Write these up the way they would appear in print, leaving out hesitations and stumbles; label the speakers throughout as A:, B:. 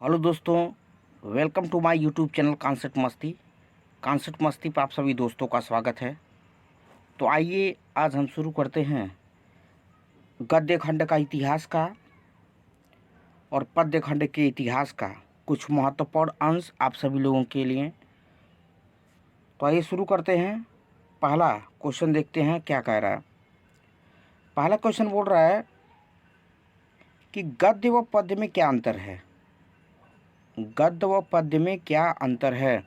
A: Hello दोस्तों, welcome to my YouTube channel concept Masti पर आप सभी दोस्तों का स्वागत है। तो आइए आज हम शुरू करते हैं गद्य खंड का इतिहास का और पद्य खंड के इतिहास का कुछ महत्वपूर्ण अंश आप सभी लोगों के लिए। तो आइए शुरू करते हैं। पहला क्वेश्चन देखते हैं क्या कह रहा है। पहला क्वेश्चन बोल रहा है कि गद्य व पद्य में क्या अंतर है। गद्य व पद्य में क्या अंतर है।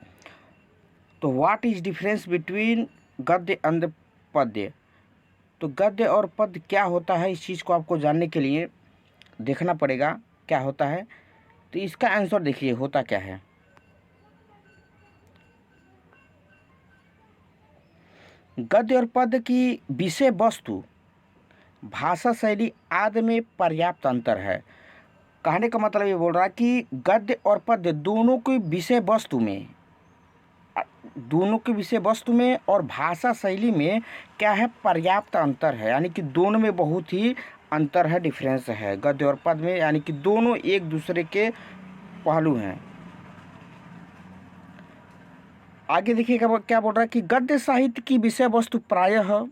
A: तो व्हाट इज डिफरेंस बिटवीन गद्य एंड पद्य। तो गद्य और पद्य क्या होता है, इस चीज़ को आपको जानने के लिए देखना पड़ेगा क्या होता है। तो इसका आंसर देखिए होता क्या है। गद्य और पद्य की विषय वस्तु, भाषा शैली आदि में पर्याप्त अंतर है। कहने का मतलब ये बोल रहा है कि गद्य और पद्य दोनों की विषय वस्तु में और भाषा शैली में क्या है, पर्याप्त अंतर है। यानी कि दोनों में बहुत ही अंतर है, डिफरेंस है गद्य और पद्य में। यानी कि दोनों एक दूसरे के पहलू हैं। आगे देखिएगा क्या बोल रहा है कि गद्य साहित्य की विषय वस्तु प्रायः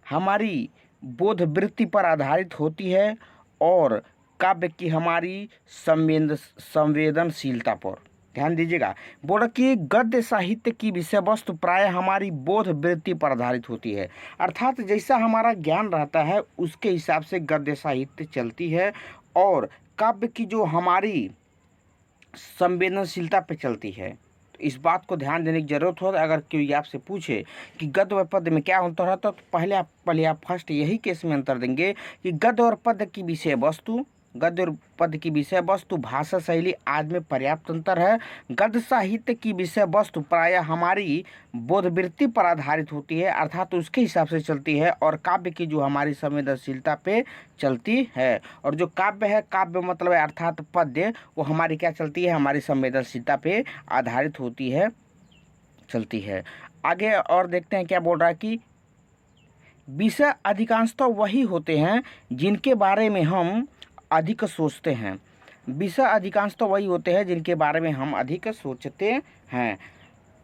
A: हमारी बोध वृत्ति पर आधारित होती है और काव्य की हमारी संवेदनशीलता पर। ध्यान दीजिएगा, बोला कि गद्य साहित्य की विषय वस्तु प्राय हमारी बोध वृत्ति पर आधारित होती है। अर्थात जैसा हमारा ज्ञान रहता है उसके हिसाब से गद्य साहित्य चलती है और काव्य की जो हमारी संवेदनशीलता पे चलती है। तो इस बात को ध्यान देने की जरूरत हो। अगर कोई आपसे पूछे कि गद्य व पद्य में क्या अंतर है तो पहले आप फर्स्ट यही केस में अंतर देंगे कि गद्य और पद्य की विषय वस्तु, भाषा शैली आदि में पर्याप्त अंतर है। गद्य साहित्य की विषय वस्तु प्रायः हमारी बोधवृत्ति पर आधारित होती है, अर्थात उसके हिसाब से चलती है, और काव्य की जो हमारी संवेदनशीलता पे चलती है। और जो काव्य है, काव्य मतलब है अर्थात पद्य, वो हमारी क्या चलती है, हमारी संवेदनशीलता पे आधारित होती है, चलती है। आगे और देखते हैं क्या बोल रहा है कि विषय अधिकांशतः वही होते हैं जिनके बारे में हम अधिक सोचते हैं। विषय अधिकांशतः वही होते हैं जिनके बारे में हम अधिक सोचते हैं।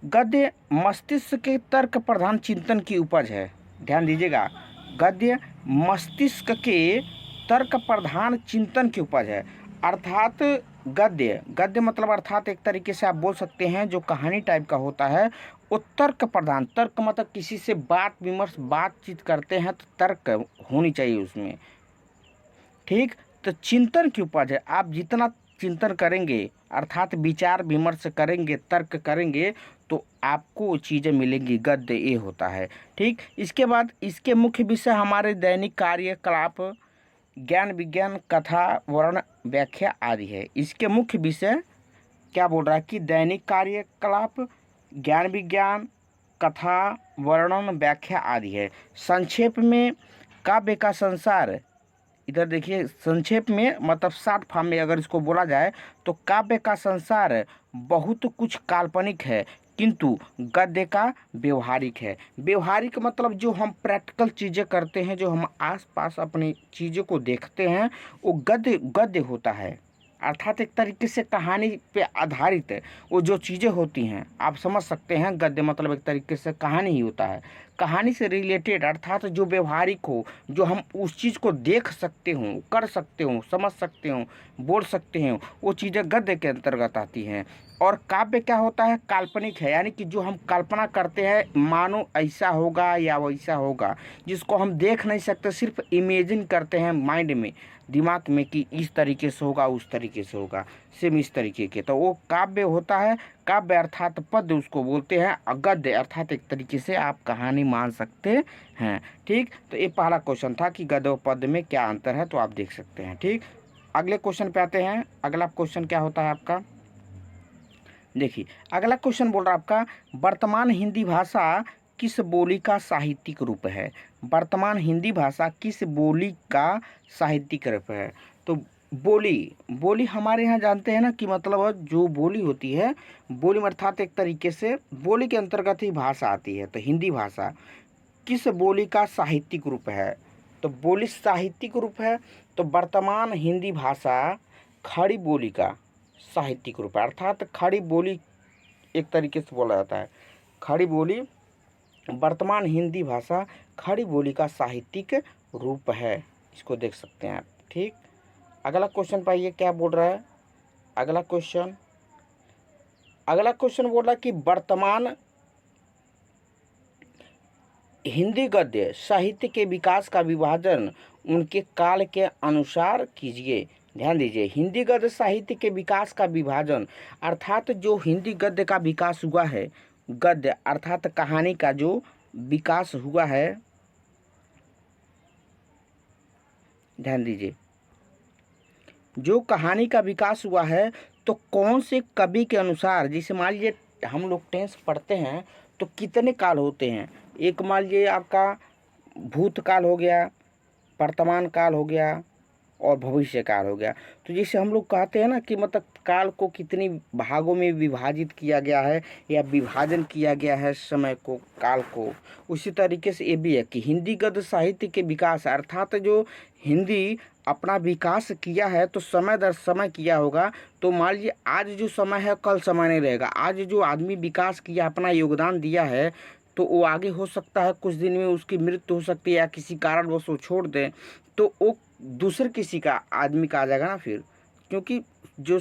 A: गद्य मस्तिष्क के तर्क प्रधान चिंतन की उपज है। ध्यान दीजिएगा, गद्य मस्तिष्क के तर्क प्रधान चिंतन की उपज है। अर्थात गद्य मतलब अर्थात एक तरीके से आप बोल सकते हैं जो कहानी टाइप का होता है वो तर्क प्रधान। तर्क मतलब किसी से बातचीत करते हैं तो तर्क होनी चाहिए उसमें, ठीक। तो चिंतन की उपज है। आप जितना चिंतन करेंगे अर्थात विचार विमर्श करेंगे, तर्क करेंगे, तो आपको चीज़ें मिलेंगी। गद्य ये होता है, ठीक। इसके बाद इसके मुख्य विषय हमारे दैनिक कार्यकलाप, ज्ञान विज्ञान, कथा वर्ण व्याख्या आदि है। इसके मुख्य विषय क्या बोल रहा है कि दैनिक कार्यकलाप, ज्ञान विज्ञान, कथा वर्णन व्याख्या आदि है। संक्षेप में काव्य का संसार, इधर देखिए संक्षेप में मतलब शॉर्ट फॉर्म में अगर इसको बोला जाए तो काव्य का संसार बहुत कुछ काल्पनिक है किंतु गद्य का व्यवहारिक है। व्यवहारिक मतलब जो हम प्रैक्टिकल चीज़ें करते हैं, जो हम आसपास अपनी चीज़ों को देखते हैं, वो गद्य होता है। अर्थात एक तरीके से कहानी पे आधारित वो जो चीज़ें होती हैं, आप समझ सकते हैं। गद्य मतलब एक तरीके से कहानी ही होता है। कहानी से रिलेटेड अर्थात जो व्यवहारिक हो, जो हम उस चीज़ को देख सकते हों, कर सकते हों, समझ सकते हों, बोल सकते हैं, वो चीज़ें गद्य के अंतर्गत आती हैं। और काव्य क्या होता है, काल्पनिक है। यानी कि जो हम कल्पना करते हैं, मानो ऐसा होगा या वैसा होगा, जिसको हम देख नहीं सकते, सिर्फ इमेजिन करते हैं माइंड में, दिमाग में कि इस तरीके से होगा, उस तरीके से होगा, सेम इस तरीके के, तो वो काव्य होता है। काव्य अर्थात पद्य उसको बोलते हैं। गद्य अर्थात एक तरीके से आप कहानी मान सकते हैं, ठीक। तो ये पहला क्वेश्चन था कि गद्य और पद्य में क्या अंतर है, तो आप देख सकते हैं, ठीक। अगले क्वेश्चन पे आते हैं। अगला क्वेश्चन क्या होता है आपका, देखिए अगला क्वेश्चन बोल रहा है आपका, वर्तमान हिंदी भाषा किस बोली का साहित्यिक रूप है। वर्तमान हिंदी भाषा किस बोली का साहित्यिक रूप है। तो बोली हमारे यहाँ जानते हैं ना कि मतलब जो बोली होती है, बोली में अर्थात एक तरीके से बोली के अंतर्गत ही भाषा आती है। तो हिंदी भाषा किस बोली का साहित्यिक रूप है। तो बोली साहित्यिक रूप है। तो वर्तमान हिंदी भाषा खड़ी बोली का साहित्यिक रूप है, अर्थात खड़ी बोली एक तरीके से बोला जाता है। खड़ी बोली वर्तमान हिंदी भाषा खड़ी बोली का साहित्यिक रूप है, इसको देख सकते हैं आप। ठीक, अगला क्वेश्चन पाइए क्या बोल रहा है। अगला क्वेश्चन बोल रहा है कि वर्तमान हिंदी गद्य साहित्य के विकास का विभाजन उनके काल के अनुसार कीजिए। ध्यान दीजिए, हिंदी गद्य साहित्य के विकास का विभाजन, अर्थात जो हिंदी गद्य का विकास हुआ है, गद्य अर्थात कहानी का जो विकास हुआ है, ध्यान दीजिए, जो कहानी का विकास हुआ है तो कौन से कवि के अनुसार, जैसे मान लीजिए हम लोग टेंस पढ़ते हैं तो कितने काल होते हैं, एक मान लीजिए आपका भूतकाल हो गया, वर्तमान काल हो गया और भविष्य काल हो गया। तो जैसे हम लोग कहते हैं ना कि मतलब काल को कितनी भागों में विभाजित किया गया है या विभाजन किया गया है समय को, काल को, उसी तरीके से ये भी है कि हिंदी गद्य साहित्य के विकास, अर्थात जो हिंदी अपना विकास किया है तो समय दर समय किया होगा। तो मान लीजिए आज जो समय है कल समय नहीं रहेगा। आज जो आदमी विकास किया, अपना योगदान दिया है, तो वो आगे हो सकता है कुछ दिन में उसकी मृत्यु हो सकती है या किसी कारणवश वो छोड़ दें तो वो दूसरे किसी का आदमी का आ जाएगा ना फिर। क्योंकि जो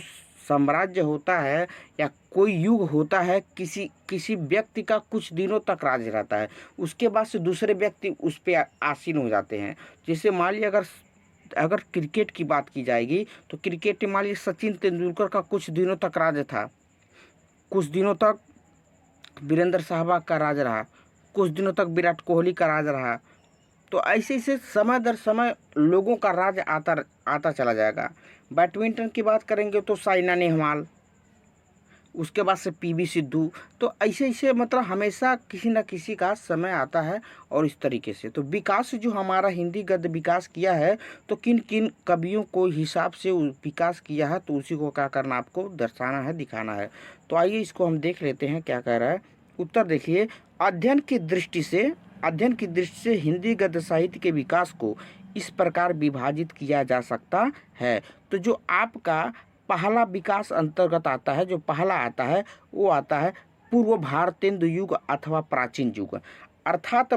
A: साम्राज्य होता है या कोई युग होता है, किसी व्यक्ति का कुछ दिनों तक राज रहता है, उसके बाद से दूसरे व्यक्ति उस पर आसीन हो जाते हैं। जैसे मान लीजिए अगर क्रिकेट की बात की जाएगी तो क्रिकेट में मान लीजिए सचिन तेंदुलकर का कुछ दिनों तक राज था, कुछ दिनों तक वीरेंद्र सहवाग का राज रहा, कुछ दिनों तक विराट कोहली का राज रहा। तो ऐसे ऐसे समय दर समय लोगों का राज आता चला जाएगा। बैडमिंटन की बात करेंगे तो साइना नेहवाल, उसके बाद से पीवी सिद्धू। तो ऐसे ऐसे मतलब हमेशा किसी न किसी का समय आता है। और इस तरीके से तो विकास जो हमारा हिंदी गद्य विकास किया है तो किन किन कवियों को हिसाब से विकास किया है, तो उसी को क्या करना, आपको दर्शाना है, दिखाना है। तो आइए इसको हम देख लेते हैं क्या कह रहा है। उत्तर देखिए, अध्ययन की दृष्टि से हिंदी गद्य साहित्य के विकास को इस प्रकार विभाजित किया जा सकता है। तो जो आपका पहला विकास अंतर्गत आता है, जो पहला आता है वो आता है पूर्व भारतेंदु युग अथवा प्राचीन युग। अर्थात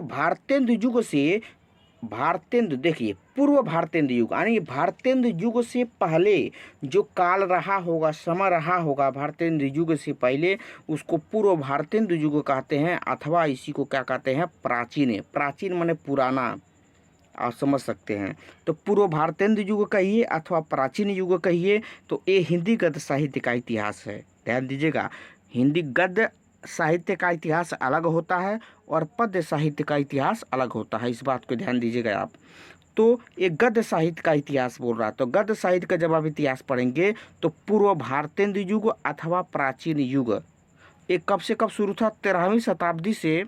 A: देखिए पूर्व भारतेंदु युग यानी भारतेंदु युग से पहले जो काल रहा होगा, समय रहा होगा भारतेंदु युग से पहले, उसको पूर्व भारतेंदु युग कहते हैं। अथवा इसी को क्या कहते हैं, प्राचीन माने पुराना, आप समझ सकते हैं। तो पूर्व भारतेंदु युग कहिए अथवा प्राचीन युग कहिए, तो ये हिंदी गद्य साहित्य का इतिहास है। ध्यान दीजिएगा, हिंदी गद्य साहित्य का इतिहास अलग होता है और पद्य साहित्य का इतिहास अलग होता है, इस बात को ध्यान दीजिएगा आप। तो एक गद्य साहित्य का इतिहास बोल रहा है, तो गद्य साहित्य का जब आप इतिहास पढ़ेंगे तो पूर्व भारतेंदु युग अथवा प्राचीन युग, ये कब से कब शुरू था, 13वीं शताब्दी से।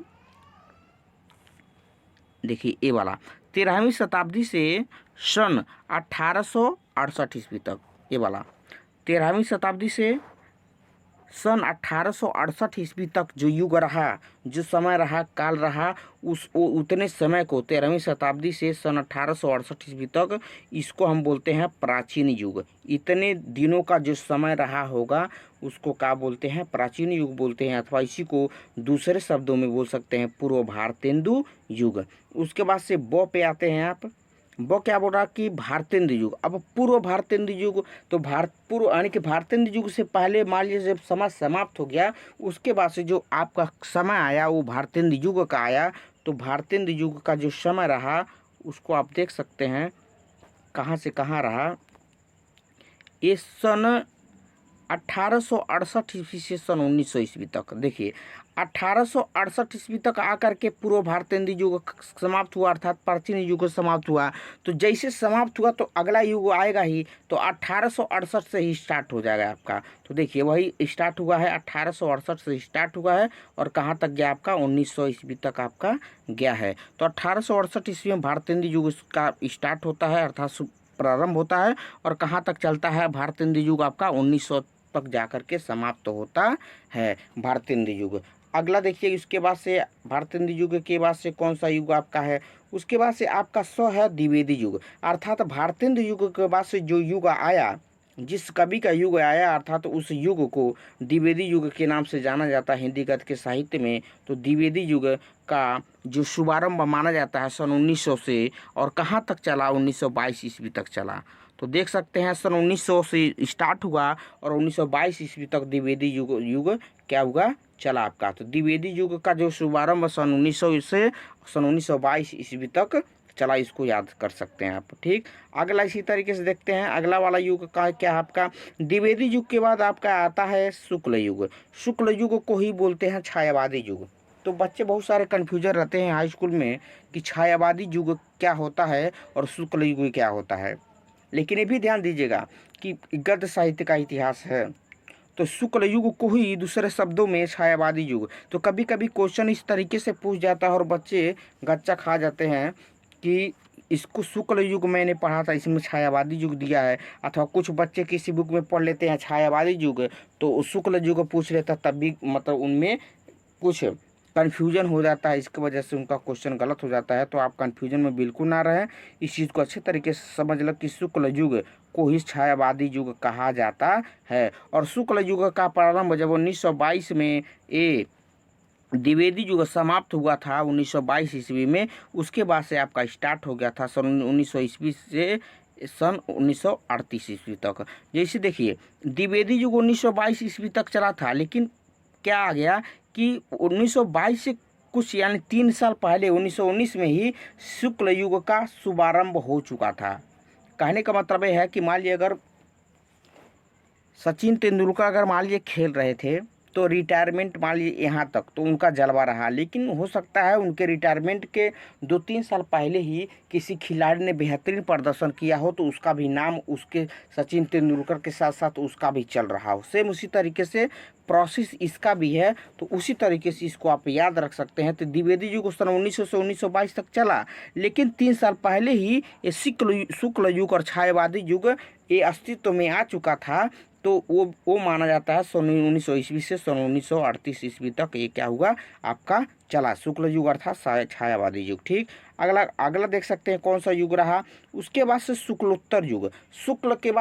A: देखिए ये वाला 13वीं शताब्दी से सन 1868 ईस्वी तक, ये वाला 13वीं शताब्दी से सन 1868 ईस्वी तक जो युग रहा, जो समय रहा, काल रहा, उतने समय को 13वीं शताब्दी से सन 1868 ईस्वी तक, इसको हम बोलते हैं प्राचीन युग। इतने दिनों का जो समय रहा होगा उसको क्या बोलते हैं, प्राचीन युग बोलते हैं। अथवा इसी को दूसरे शब्दों में बोल सकते हैं पूर्व भारतेंदु युग। उसके बाद से ब पे आते हैं आप, वो क्या बोल रहा कि भारतेंदु युग। अब पूर्व भारतेंदु युग, तो पूर्व यानी कि भारतेंदु युग से पहले मान लीजिए जब समय समाप्त हो गया, उसके बाद से जो आपका समय आया वो भारतेंदु युग का आया। तो भारतेंदु युग का जो समय रहा उसको आप देख सकते हैं कहाँ से कहाँ रहा। ये सन 1868 ईस्वी से सन 1900 ईस्वी तक। देखिए 1868 ईस्वी तक आकर के पूर्व भारतेंदु युग समाप्त हुआ, अर्थात प्राचीन युग समाप्त हुआ। तो जैसे समाप्त हुआ तो अगला युग आएगा ही, तो 1868 से ही स्टार्ट हो जाएगा आपका। तो देखिए वही स्टार्ट हुआ है, 1868 से स्टार्ट हुआ है और कहाँ तक गया आपका, 1900 ईस्वी तक आपका गया है। तो 1868 ईस्वी में भारतेंदु युग का स्टार्ट होता है, अर्थात प्रारंभ होता है, और कहाँ तक चलता है भारतेंदु युग आपका, 1900 तक जाकर के समाप्त होता है भारतेंदु युग। अगला देखिए, उसके बाद से भारतेंदु युग के बाद से कौन सा युग आपका है, उसके बाद से आपका है द्विवेदी युग। अर्थात भारतेंदु युग के बाद से जो युग आया जिस कवि का युग आया अर्थात उस युग को द्विवेदी युग के नाम से जाना जाता है हिंदी गद्य के साहित्य में। तो द्विवेदी युग का जो शुभारंभ माना जाता है सन 1900 से, और कहाँ तक चला, 1922 ईस्वी तक चला। तो देख सकते हैं सन 1900 से स्टार्ट हुआ और 1922 ईस्वी तक द्विवेदी युग क्या हुआ, चला आपका। तो द्विवेदी युग का जो शुभारंभ सन 1900 से सन 1922 ईस्वी तक चला, इसको याद कर सकते हैं आप। ठीक, अगला इसी तरीके से देखते हैं। अगला वाला युग का क्या है आपका, द्विवेदी युग के बाद आपका आता है शुक्ल युग। शुक्ल युग को ही बोलते हैं छायावादी युग। तो बच्चे बहुत सारे कन्फ्यूजन रहते हैं हाई स्कूल में कि छायावादी युग क्या होता है और शुक्ल युग क्या होता है। लेकिन ये भी ध्यान दीजिएगा कि गद्य साहित्य का इतिहास है, तो शुक्ल युग को ही दूसरे शब्दों में छायावादी युग। तो कभी कभी क्वेश्चन इस तरीके से पूछ जाता है और बच्चे गच्चा खा जाते हैं कि इसको शुक्ल युग मैंने पढ़ा था, इसमें छायावादी युग दिया है। अथवा कुछ बच्चे किसी बुक में पढ़ लेते हैं छायावादी युग, तो शुक्ल युग पूछ लेता, तब भी मतलब उनमें कुछ कन्फ्यूजन हो जाता है, इसकी वजह से उनका क्वेश्चन गलत हो जाता है। तो आप कन्फ्यूजन में बिल्कुल ना रहें, इस चीज़ को अच्छे तरीके से समझ लो कि शुक्ल युग को ही छायावादी युग कहा जाता है। और शुक्ल युग का प्रारंभ जब 1922 में ये द्विवेदी युग समाप्त हुआ था 1922 ईस्वी में, उसके बाद से आपका स्टार्ट हो गया था सन 1900 ईस्वी से सन 1938 ईस्वी तक। जैसे देखिए द्विवेदी युग 1922 ईस्वी तक चला था, लेकिन क्या आ गया कि 1922 से कुछ यानी 3 साल पहले 1919 में ही शुक्ल युग का शुभारंभ हो चुका था। कहने का मतलब यह है कि मान लीजिए अगर सचिन तेंदुलकर अगर मान लीजिए खेल रहे थे तो रिटायरमेंट मान लीजिए यहाँ तक तो उनका जलवा रहा, लेकिन हो सकता है उनके रिटायरमेंट के 2-3 साल पहले ही किसी खिलाड़ी ने बेहतरीन प्रदर्शन किया हो तो उसका भी नाम उसके सचिन तेंदुलकर के साथ साथ उसका भी चल रहा हो। सेम उसी तरीके से प्रोसेस इसका भी है, तो उसी तरीके से इसको आप याद रख सकते हैं। तो द्विवेदी युग सन 1900 से 1922 तक चला, लेकिन 3 साल पहले ही ये शुक्ल युग और छायावादी युग ये अस्तित्व में आ चुका था। तो वो माना जाता है सन 1900 ईस्वी से सन 1938 ईस्वी तक ये क्या हुआ आपका चला, शुक्ल युग अर्थात छायावादी युग। ठीक, अगला अगला देख सकते हैं कौन सा युग रहा। उसके बाद से शुक्लोत्तर युग। शुक्ल के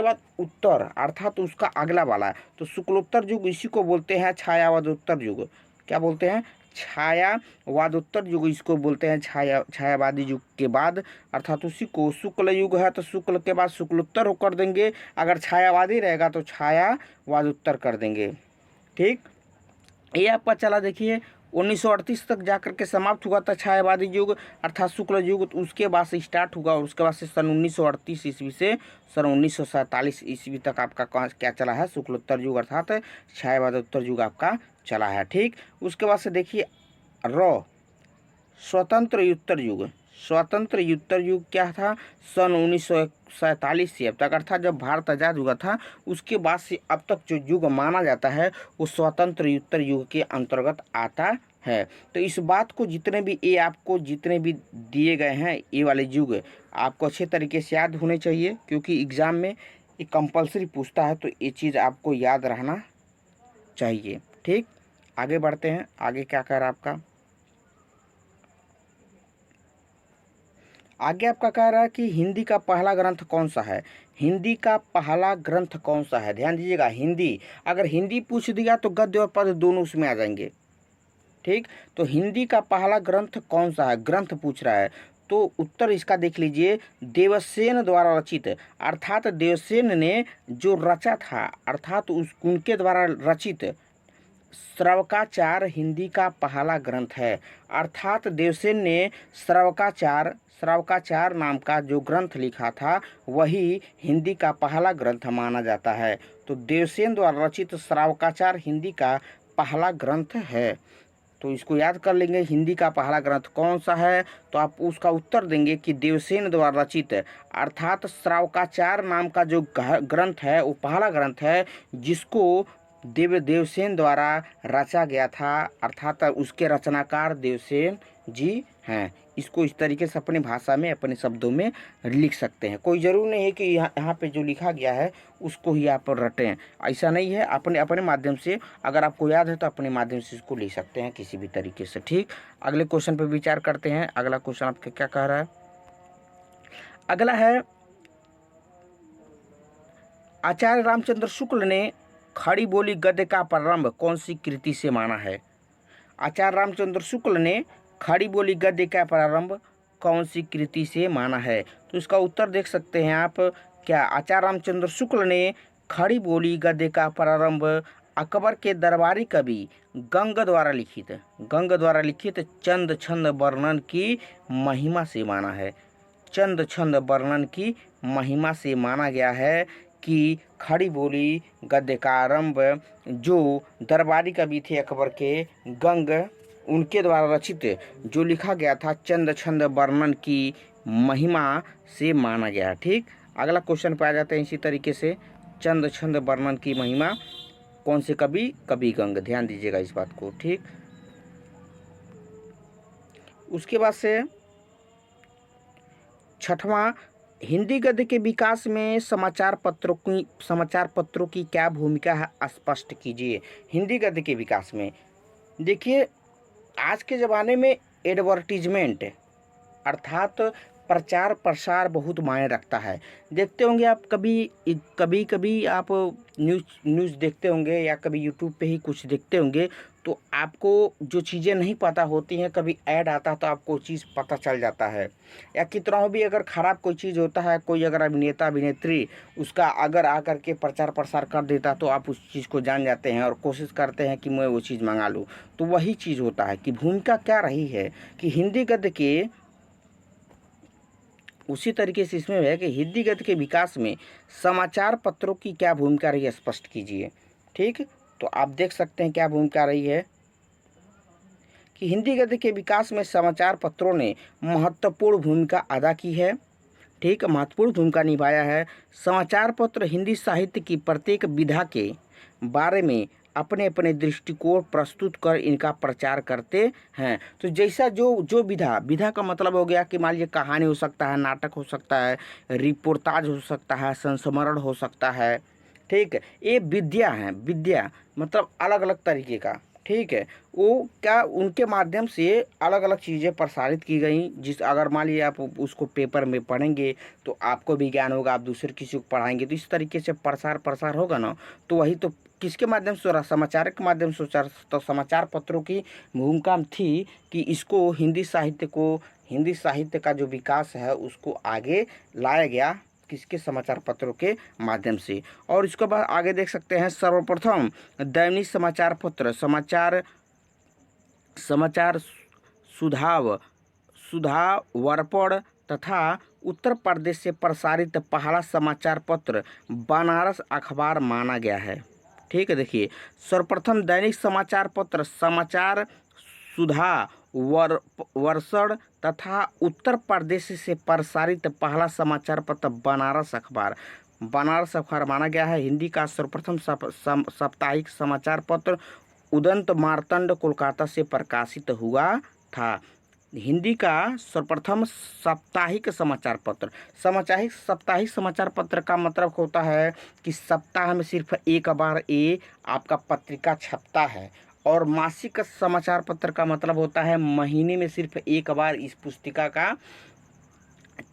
A: बाद उत्तर अर्थात उसका अगला वाला है, तो शुक्लोत्तर युग इसी को बोलते हैं छायावादोत्तर युग। क्या बोलते हैं, छायावादोत्तर युग इसको बोलते हैं। छायावादी युग के बाद अर्थात उसी को शुक्ल युग है तो शुक्ल के बाद शुक्लोत्तर कर देंगे, अगर छायावादी रहेगा तो छायावादोत्तर कर देंगे। ठीक, ये आपका चला देखिए 1938 तक जाकर के समाप्त हुआ था छायावादी युग अर्थात शुक्ल युग। तो उसके बाद से स्टार्ट हुआ और उसके बाद से सन 1938 ईस्वी से सन 1947 ईस्वी तक आपका क्या चला है, शुक्लोत्तर युग अर्थात छायावादोत्तर युग आपका चला है। ठीक, उसके बाद से देखिए स्वतंत्र युत्तर युग। स्वतंत्र युत्तर युग क्या था, सन 1947 से अब तक अर्थात जब भारत आज़ाद हुआ था उसके बाद से अब तक जो युग माना जाता है वो स्वतंत्र युत्तर युग के अंतर्गत आता है। तो इस बात को जितने भी दिए गए हैं ये वाले युग आपको अच्छे तरीके से याद होने चाहिए, क्योंकि एग्ज़ाम में ये कंपलसरी पूछता है, तो ये चीज़ आपको याद रहना चाहिए। ठीक, आगे बढ़ते हैं। आगे क्या कह रहा है आपका, आगे आपका कह रहा है कि हिंदी का पहला ग्रंथ कौन सा है। हिंदी का पहला ग्रंथ कौन सा है, ध्यान दीजिएगा। हिंदी, अगर हिंदी पूछ दिया तो गद्य और पद्य दोनों उसमें आ जाएंगे। ठीक, तो हिंदी का पहला ग्रंथ कौन सा है, ग्रंथ पूछ रहा है, तो उत्तर इसका देख लीजिए, देवसेन द्वारा रचित अर्थात देवसेन ने जो रचा था अर्थात उनके द्वारा रचित श्रवकाचार हिंदी का पहला ग्रंथ है। अर्थात देवसेन ने श्रवकाचार नाम का जो ग्रंथ लिखा था वही हिंदी का पहला ग्रंथ माना जाता है। तो देवसेन द्वारा रचित श्रवकाचार हिंदी का पहला ग्रंथ है। तो इसको याद कर लेंगे, हिंदी का पहला ग्रंथ कौन सा है, तो आप उसका उत्तर देंगे कि देवसेन द्वारा रचित अर्थात श्रवकाचार नाम का जो ग्रंथ है वो पहला ग्रंथ है जिसको देवसेन द्वारा रचा गया था अर्थात उसके रचनाकार देवसेन जी हैं। इसको इस तरीके से अपनी भाषा में अपने शब्दों में लिख सकते हैं। कोई ज़रूर नहीं है कि यहाँ पे जो लिखा गया है उसको ही आप रटें, ऐसा नहीं है। अपने अपने माध्यम से अगर आपको याद है तो अपने माध्यम से इसको लिख सकते हैं किसी भी तरीके से। ठीक, अगले क्वेश्चन पर विचार करते हैं। अगला क्वेश्चन आपका क्या कह रहा है, अगला है आचार्य रामचंद्र शुक्ल ने खड़ी बोली गद्य का प्रारंभ कौन सी कृति से माना है? आचार्य रामचंद्र शुक्ल ने खड़ी बोली गद्य का प्रारंभ कौन सी कृति से माना है? तो इसका उत्तर देख सकते हैं आप। क्या आचार्य रामचंद्र शुक्ल ने खड़ी बोली गद्य का प्रारंभ अकबर के दरबारी कवि गंग द्वारा लिखित चंद छंद वर्णन की महिमा से माना है। चंद छंद वर्णन की महिमा से माना गया है कि खड़ी बोली गद्य का आरंभ जो दरबारी कवि थे अकबर के गंग, उनके द्वारा रचित जो लिखा गया था चंद छंद वर्णन की महिमा से माना गया। ठीक, अगला क्वेश्चन पे आ जाते हैं इसी तरीके से। चंद छंद वर्णन की महिमा कौन से कवि? कवि गंग। ध्यान दीजिएगा इस बात को। ठीक, उसके बाद से छठवां, हिंदी गद्य के विकास में समाचार पत्रों की क्या भूमिका है, स्पष्ट कीजिए। हिंदी गद्य के विकास में देखिए, आज के ज़माने में एडवर्टीजमेंट अर्थात प्रचार प्रसार बहुत मायने रखता है। देखते होंगे आप कभी आप न्यूज़ देखते होंगे या कभी यूट्यूब पे ही कुछ देखते होंगे, तो आपको जो चीज़ें नहीं पता होती हैं, कभी ऐड आता है तो आपको चीज़ पता चल जाता है। या कितना भी अगर ख़राब कोई चीज़ होता है, कोई अगर अभिनेता अभिनेत्री उसका अगर आकर के प्रचार प्रसार कर देता तो आप उस चीज़ को जान जाते हैं और कोशिश करते हैं कि मैं वो चीज़ मंगा लूँ। तो वही चीज़ होता है कि भूमिका क्या रही है कि हिंदी गद्य के, उसी तरीके से इसमें है कि हिंदी गद्य के विकास में समाचार पत्रों की क्या भूमिका रही है, स्पष्ट कीजिए। ठीक, तो आप देख सकते हैं क्या भूमिका रही है कि हिंदी गद्य के विकास में समाचार पत्रों ने महत्वपूर्ण भूमिका अदा की है। ठीक, महत्वपूर्ण भूमिका निभाया है। समाचार पत्र हिंदी साहित्य की प्रत्येक विधा के बारे में अपने अपने दृष्टिकोण प्रस्तुत कर इनका प्रचार करते हैं। तो जैसा जो विधा का मतलब हो गया कि मान लीजिए कहानी हो सकता है, नाटक हो सकता है, रिपोर्टाज हो सकता है, संस्मरण हो सकता है। ठीक है, ये विद्या है। विद्या मतलब अलग अलग तरीके का। ठीक है, वो क्या उनके माध्यम से अलग अलग चीज़ें प्रसारित की गई। जिस अगर मान लीजिए आप उसको पेपर में पढ़ेंगे तो आपको भी ज्ञान होगा, आप दूसरे किसी को पढ़ाएंगे तो इस तरीके से प्रसार होगा ना। तो वही तो किसके माध्यम से हो रहा? समाचार के माध्यम से। तो समाचार पत्रों की भूमिका थी कि इसको हिंदी साहित्य का जो विकास है उसको आगे लाया गया, किसके? समाचार पत्रों के माध्यम से। और इसके बाद आगे देख सकते हैं, सर्वप्रथम दैनिक समाचार पत्र समाचार सुधा वर्पण तथा उत्तर प्रदेश से प्रसारित पहला समाचार पत्र बनारस अखबार माना गया है। ठीक है, देखिए, सर्वप्रथम दैनिक समाचार पत्र समाचार सुधा वर्षण तथा उत्तर प्रदेश से प्रसारित पहला समाचार पत्र बनारस अखबार माना गया है। हिंदी का सर्वप्रथम साप्ताहिक समाचार पत्र उदंत मार्तंड कोलकाता से प्रकाशित हुआ था। हिंदी का सर्वप्रथम साप्ताहिक समाचार पत्र। साप्ताहिक समाचार पत्र का मतलब होता है कि सप्ताह में सिर्फ एक बार ये आपका पत्रिका छपता है। और मासिक समाचार पत्र का मतलब होता है महीने में सिर्फ एक बार इस पुस्तिका का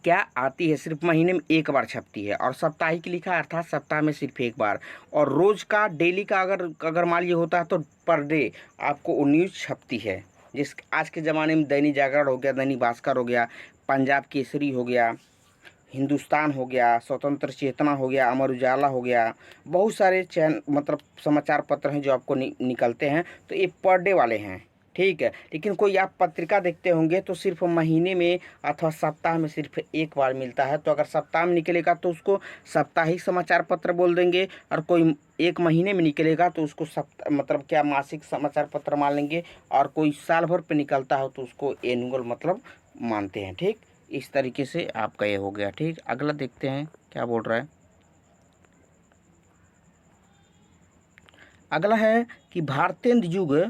A: क्या आती है, सिर्फ महीने में एक बार छपती है। और साप्ताहिक लिखा अर्थात सप्ताह में सिर्फ एक बार। और रोज का डेली का अगर मान लीजिए होता है तो पर डे आपको वो न्यूज़ छपती है। जिस आज के ज़माने में दैनिक जागरण हो गया, दैनिक भास्कर हो गया, पंजाब केसरी हो गया, हिंदुस्तान हो गया, स्वतंत्र चेतना हो गया, अमर उजाला हो गया, बहुत सारे मतलब समाचार पत्र हैं जो आपको निकलते हैं। तो ये पर डे वाले हैं। ठीक है, लेकिन कोई आप पत्रिका देखते होंगे तो सिर्फ महीने में अथवा सप्ताह में सिर्फ एक बार मिलता है। तो अगर सप्ताह में निकलेगा तो उसको साप्ताहिक समाचार पत्र बोल देंगे, और कोई एक महीने में निकलेगा तो उसको मतलब क्या मासिक समाचार पत्र मान लेंगे, और कोई साल भर पे निकलता हो तो उसको एनुअल मतलब मानते हैं। ठीक, इस तरीके से आपका ये हो गया। ठीक, अगला देखते हैं क्या बोल रहा है। अगला है कि भारतेंदु युग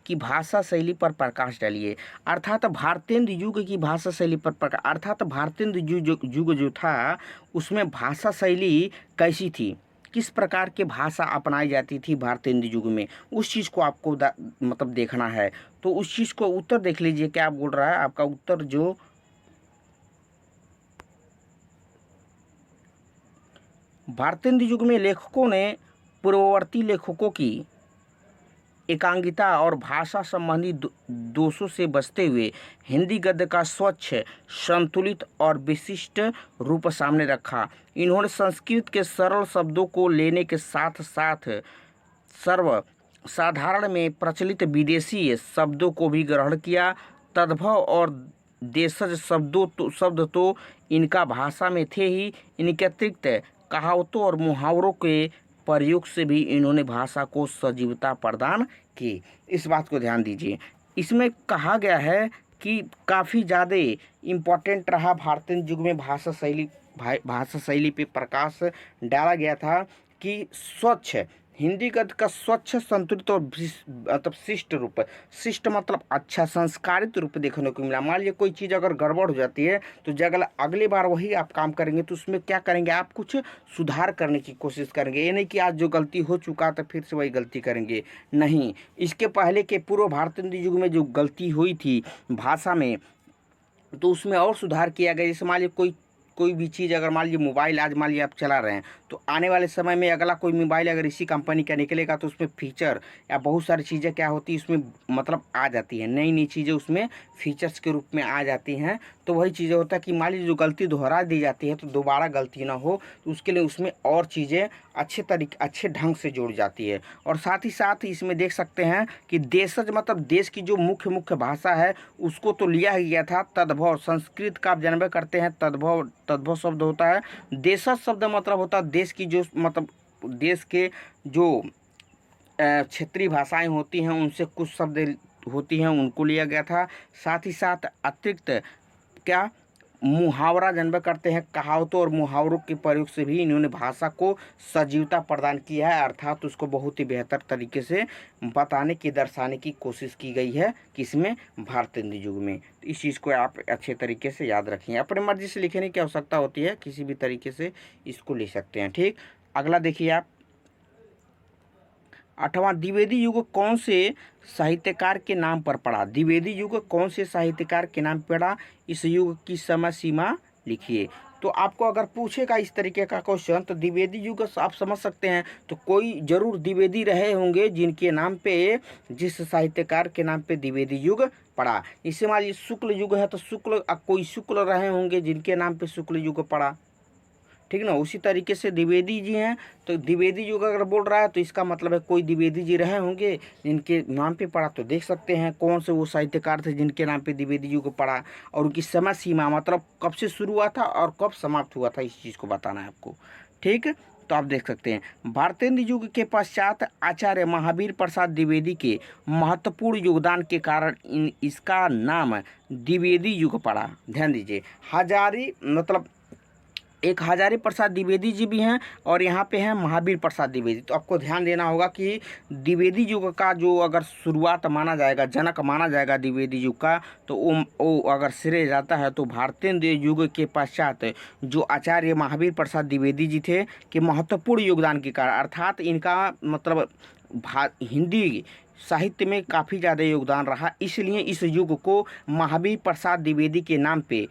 A: की भाषा शैली पर प्रकाश डालिए। अर्थात भारतेंदु युग की भाषा शैली पर प्रकाश, अर्थात भारतेंदु युग जो था उसमें भाषा शैली कैसी थी, किस प्रकार के भाषा अपनाई जाती थी भारतेंदु युग में, उस चीज़ को आपको मतलब देखना है। तो उस चीज़ को उत्तर देख लीजिए क्या बोल रहा है। आपका उत्तर जो भारतेंदु युग में लेखकों ने पूर्ववर्ती लेखकों की एकांगिता और भाषा संबंधी दोषों से बचते हुए हिंदी गद्य का स्वच्छ, संतुलित और विशिष्ट रूप सामने रखा। इन्होंने संस्कृत के सरल शब्दों को लेने के साथ साथ सर्व साधारण में प्रचलित विदेशी शब्दों को भी ग्रहण किया। तद्भव और देशज शब्द तो इनका भाषा में थे ही, इनके अतिरिक्त कहावतों और मुहावरों के प्रयोग से भी इन्होंने भाषा को सजीवता प्रदान की। इस बात को ध्यान दीजिए। इसमें कहा गया है कि काफ़ी ज़्यादा इम्पोर्टेंट रहा भारतीय युग में भाषा शैली पे प्रकाश डाला गया था कि स्वच्छ हिंदी गद्य का स्वच्छ, संतुलित और मतलब शिष्ट रूप, शिष्ट मतलब अच्छा, संस्कारित रूप देखने को मिला। मान लीजिए कोई चीज़ अगर गड़बड़ हो जाती है तो अगली बार वही आप काम करेंगे तो उसमें क्या करेंगे, आप कुछ सुधार करने की कोशिश करेंगे। ये नहीं कि आज जो गलती हो चुका तो फिर से वही गलती करेंगे, नहीं। इसके पहले के पूर्व भारतीय युग में जो गलती हुई थी भाषा में तो उसमें और सुधार किया गया। जैसे मान लीजिए कोई भी चीज़, अगर मान लीजिए मोबाइल आज मान लीजिए आप चला रहे हैं तो आने वाले समय में अगला कोई मोबाइल अगर इसी कंपनी का निकलेगा तो उसमें फीचर या बहुत सारी चीज़ें क्या होती है उसमें मतलब आ जाती हैं, नई नई चीज़ें उसमें फीचर्स के रूप में आ जाती हैं। तो वही चीज़ें होता है कि मान लीजिए जो गलती दोहरा दी जाती है तो दोबारा गलती ना हो तो उसके लिए उसमें और चीज़ें अच्छे ढंग से जोड़ जाती है। और साथ ही इसमें देख सकते हैं कि देशज मतलब देश की जो मुख्य भाषा है उसको तो लिया ही गया था। तद्भव, संस्कृत का आप जानबे करते हैं, तद्भव शब्द होता है। देशज शब्द मतलब होता है देश की जो मतलब देश के जो क्षेत्रीय भाषाएं होती हैं उनसे कुछ शब्द होती हैं उनको लिया गया था। साथ ही साथ अतिरिक्त क्या मुहावरा जानबे करते हैं, कहावतों और मुहावरों के प्रयोग से भी इन्होंने भाषा को सजीवता प्रदान किया है, अर्थात उसको बहुत ही बेहतर तरीके से बताने की दर्शाने की कोशिश की गई है किसमें, भारतीय युग में। तो इस चीज़ को आप अच्छे तरीके से याद रखें। अपनी मर्जी से लिखने की आवश्यकता होती है, किसी भी तरीके से इसको लिख सकते हैं। ठीक, अगला देखिए आप, 8वां, द्विवेदी युग कौन से साहित्यकार के नाम पर पड़ा। द्विवेदी युग कौन से साहित्यकार के नाम पर पड़ा, इस युग की समय सीमा लिखिए। तो आपको अगर पूछेगा इस तरीके का क्वेश्चन तो द्विवेदी युग आप समझ सकते हैं तो कोई जरूर द्विवेदी रहे होंगे जिनके नाम पे, जिस साहित्यकार के नाम पे द्विवेदी युग पड़ा। इसे मान लीजिए शुक्ल युग है तो कोई शुक्ल रहे होंगे जिनके नाम पे शुक्ल युग पड़ा, ठीक ना। उसी तरीके से द्विवेदी जी हैं तो द्विवेदी युग अगर बोल रहा है तो इसका मतलब है कोई द्विवेदी जी रहे होंगे जिनके नाम पे पड़ा। तो देख सकते हैं कौन से वो साहित्यकार थे जिनके नाम पे द्विवेदी युग पड़ा और उनकी समय सीमा मतलब कब से शुरू हुआ था और कब समाप्त हुआ था, इस चीज़ को बताना है आपको। ठीक, तो आप देख सकते हैं भारतेंदु युग के पश्चात आचार्य महावीर प्रसाद द्विवेदी के महत्वपूर्ण योगदान के कारण इसका नाम द्विवेदी युग पड़ा। ध्यान दीजिए, एक हजारी प्रसाद द्विवेदी जी भी हैं और यहाँ पे हैं महावीर प्रसाद द्विवेदी। तो आपको ध्यान देना होगा कि द्विवेदी युग का जो अगर शुरुआत माना जाएगा, जनक माना जाएगा द्विवेदी युग का, तो वो अगर श्रेय जाता है तो भारतीय युग के पश्चात जो आचार्य महावीर प्रसाद द्विवेदी जी थे कि महत्वपूर्ण योगदान के कारण, अर्थात इनका मतलब हिंदी साहित्य में काफ़ी ज़्यादा योगदान रहा, इसलिए इस युग को महावीर प्रसाद द्विवेदी के नाम पे,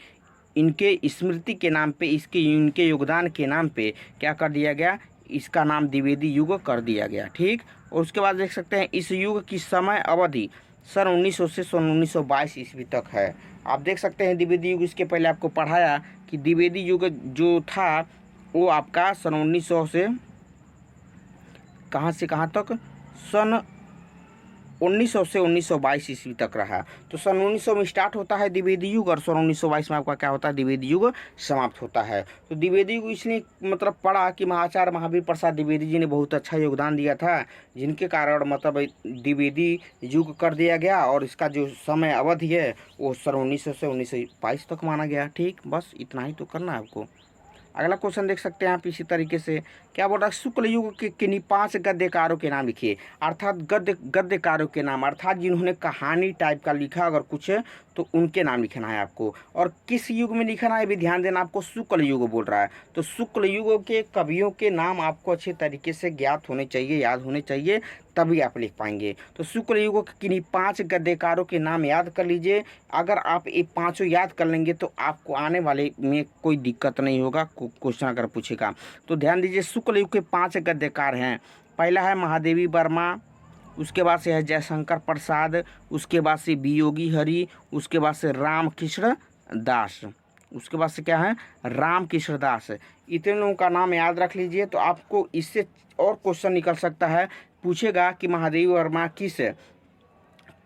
A: इनके स्मृति के नाम पे, इनके योगदान के नाम पे क्या कर दिया गया, इसका नाम द्विवेदी युग कर दिया गया। ठीक, और उसके बाद देख सकते हैं इस युग की समय अवधि सन 1900 से सन 1922 ईस्वी तक है। आप देख सकते हैं द्विवेदी युग, इसके पहले आपको पढ़ाया कि द्विवेदी युग जो था वो आपका सन 1900 से कहाँ तक, सन 1900 से 1922 ईस्वी तक रहा। तो सन 1900 में स्टार्ट होता है द्विवेदी युग और सन 1922 में आपका क्या होता है, द्विवेदी युग समाप्त होता है। तो द्विवेदी युग इसलिए मतलब पढ़ा कि आचार्य महावीर प्रसाद द्विवेदी जी ने बहुत अच्छा योगदान दिया था, जिनके कारण मतलब द्विवेदी युग कर दिया गया और इसका जो समय अवधि है वो सन 1900 से 1922 तक माना गया। ठीक, बस इतना ही तो करना है आपको। अगला क्वेश्चन देख सकते हैं आप इसी तरीके से, क्या बोल रहा है, शुक्ल युग के किन्हीं 5 गद्यकारों के नाम लिखिए। अर्थात गद्यकारों के नाम, अर्थात जिन्होंने कहानी टाइप का लिखा अगर कुछ है तो उनके नाम लिखना है आपको। और किस युग में लिखना है भी ध्यान देना, आपको शुक्ल युग बोल रहा है, तो शुक्ल युग के कवियों के नाम आपको अच्छे तरीके से ज्ञात होने चाहिए, याद होने चाहिए, तभी आप लिख पाएंगे। तो शुक्ल युग के किन्हीं 5 गद्यकारों के नाम याद कर लीजिए। अगर आप ये पांचों याद कर लेंगे तो आपको आने वाले में कोई दिक्कत नहीं होगा, क्वेश्चन अगर पूछेगा तो। ध्यान दीजिए, शुक्ल युग के 5 गद्यकार हैं। पहला है महादेवी वर्मा, उसके बाद से है जयशंकर प्रसाद, उसके बाद से वियोगी हरि, उसके बाद से रामकृष्ण दास, उसके बाद से क्या है रामकृष्ण दास। इतने लोगों का नाम याद रख लीजिए तो आपको इससे और क्वेश्चन निकल सकता है। पूछेगा कि महादेवी वर्मा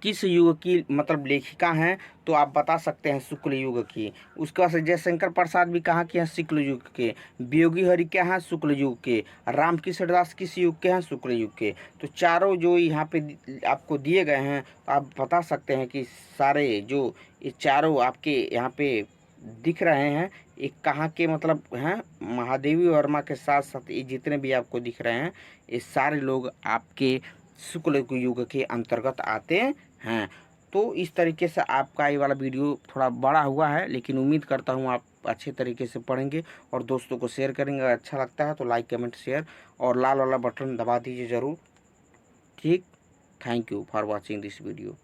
A: किस युग की मतलब लेखिका हैं, तो आप बता सकते हैं शुक्ल युग की। उसके बाद से जयशंकर प्रसाद भी कहाँ के हैं, शुक्ल युग के। वियोगी हरि क्या हैं, शुक्ल युग के। रामकृष्ण दास किस युग के हैं, शुक्ल युग के। तो चारों जो यहाँ पे आपको दिए गए हैं, तो आप बता सकते हैं कि सारे जो ये चारों आपके यहाँ पे दिख रहे हैं, ये कहाँ के मतलब हैं। महादेवी वर्मा के साथ साथ ये जितने भी आपको दिख रहे हैं, ये सारे लोग आपके शुक्ल युग के अंतर्गत आते हैं। तो इस तरीके से आपका ये वाला वीडियो थोड़ा बड़ा हुआ है, लेकिन उम्मीद करता हूँ आप अच्छे तरीके से पढ़ेंगे और दोस्तों को शेयर करेंगे। अगर अच्छा लगता है तो लाइक कमेंट शेयर और लाल वाला बटन दबा दीजिए ज़रूर। ठीक, thank you for watching this video.